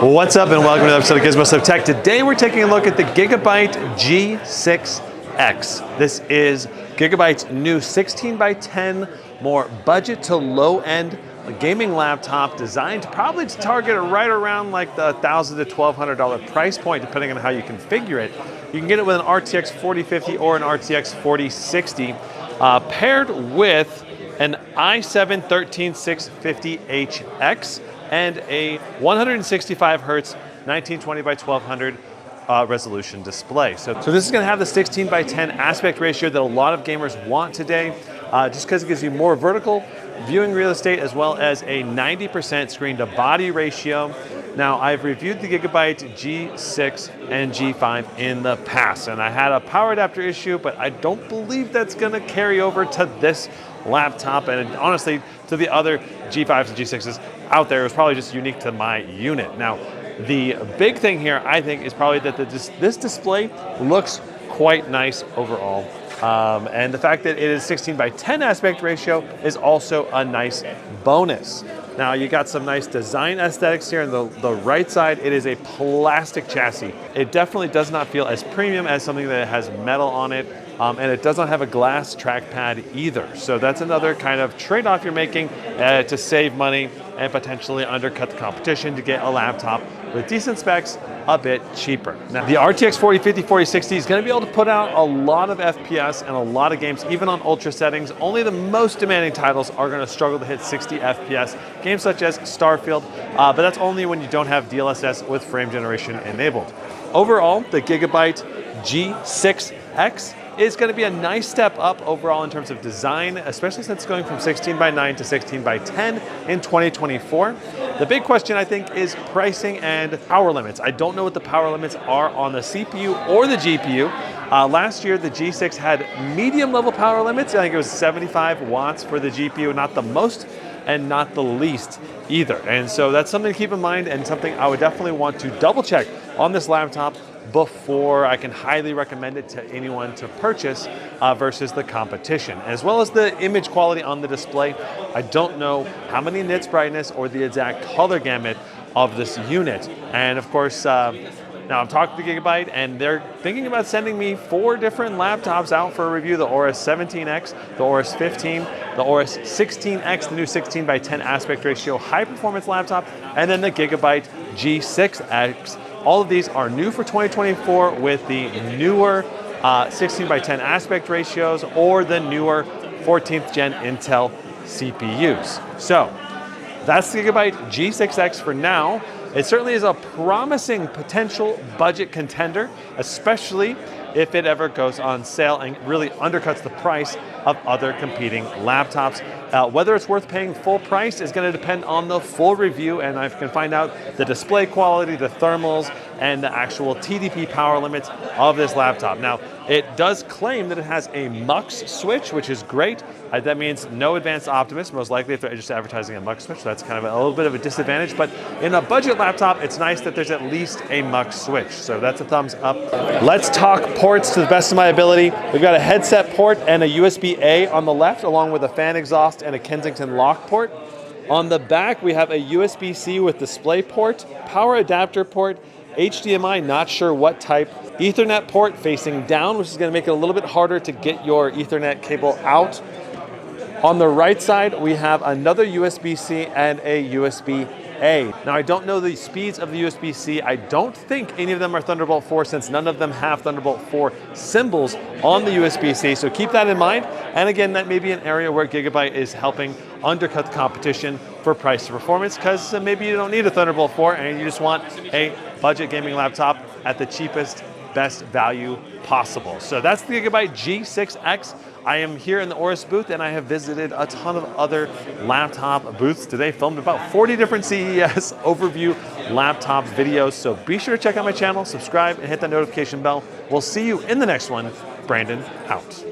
What's up and welcome to another episode of Gizmo Stuff Tech. Today we're taking a look at the Gigabyte G6X. This is Gigabyte's new 16x10, more budget to low end gaming laptop designed probably to target right around like the $1,000 to $1,200 price point depending on how you configure it. You can get it with an RTX 4050 or an RTX 4060 paired with an i7-13650HX and a 165 hertz 1920 by 1200 resolution display. So this is going to have the 16x10 aspect ratio that a lot of gamers want today, just because it gives you more vertical viewing real estate as well as a 90% screen to body ratio. Now, I've reviewed the Gigabyte G6 and G5 in the past, and I had a power adapter issue, but I don't believe that's going to carry over to this laptop, and honestly, to the other G5s and G6s out there. It was probably just unique to my unit. Now, the big thing here, I think, is probably that this display looks quite nice overall. And the fact that it is 16x10 aspect ratio is also a nice bonus. Now, you got some nice design aesthetics here. On the right side, it is a plastic chassis. It definitely does not feel as premium as something that has metal on it. And it does not have a glass trackpad either. So that's another kind of trade-off you're making to save money and potentially undercut the competition to get a laptop with decent specs a bit cheaper. Now, the RTX 4050, 4060 is going to be able to put out a lot of FPS and a lot of games, even on ultra settings. Only the most demanding titles are going to struggle to hit 60 FPS. Games such as Starfield, but that's only when you don't have DLSS with frame generation enabled. Overall, the Gigabyte G6X is going to be a nice step up overall in terms of design, especially since it's going from 16x9 to 16x10 in 2024. The big question, I think, is pricing and power limits. I don't know what the power limits are on the CPU or the GPU. Last year, the G6 had medium level power limits. I think it was 75 watts for the GPU, not the most and not the least either. And so that's something to keep in mind and something I would definitely want to double check on this laptop before I can highly recommend it to anyone to purchase versus the competition. As well as the image quality on the display. I don't know how many nits brightness or the exact color gamut of this unit. And of course, now I'm talking to Gigabyte and they're thinking about sending me 4 different laptops out for a review: the Aorus 17X, the Aorus 15, the Aorus 16X, the new 16x10 aspect ratio high performance laptop, and then the Gigabyte G6X. All of these are new for 2024 with the newer 16x10 aspect ratios or the newer 14th gen Intel CPUs. So that's the Gigabyte G6X for now. It certainly is a promising potential budget contender, especially if it ever goes on sale and really undercuts the price of other competing laptops. Whether it's worth paying full price is going to depend on the full review, and I can find out the display quality, the thermals, and the actual TDP power limits of this laptop. Now, it does claim that it has a MUX switch, which is great. That means no advanced Optimus, most likely if they're just advertising a MUX switch. So that's kind of a little bit of a disadvantage, but in a budget laptop, it's nice that there's at least a MUX switch. So that's a thumbs up. Let's talk ports to the best of my ability. We've got a headset port and a USB-A on the left, along with a fan exhaust and a Kensington lock port. On the back, we have a USB-C with display port, power adapter port, HDMI, not sure what type, Ethernet port facing down, which is going to make it a little bit harder to get your Ethernet cable out. On the right side, we have another USB-C and a USB-A. Now, I don't know the speeds of the USB-C. I don't think any of them are Thunderbolt 4 since none of them have Thunderbolt 4 symbols on the USB-C, so keep that in mind. And again, that may be an area where Gigabyte is helping undercut the competition for price to performance, because maybe you don't need a Thunderbolt 4 and you just want a budget gaming laptop at the cheapest, best value possible. So that's the Gigabyte G6X. I am here in the Aorus booth and I have visited a ton of other laptop booths today, filmed about 40 different CES overview laptop videos. So be sure to check out my channel, subscribe, and hit that notification bell. We'll see you in the next one. Brandon out.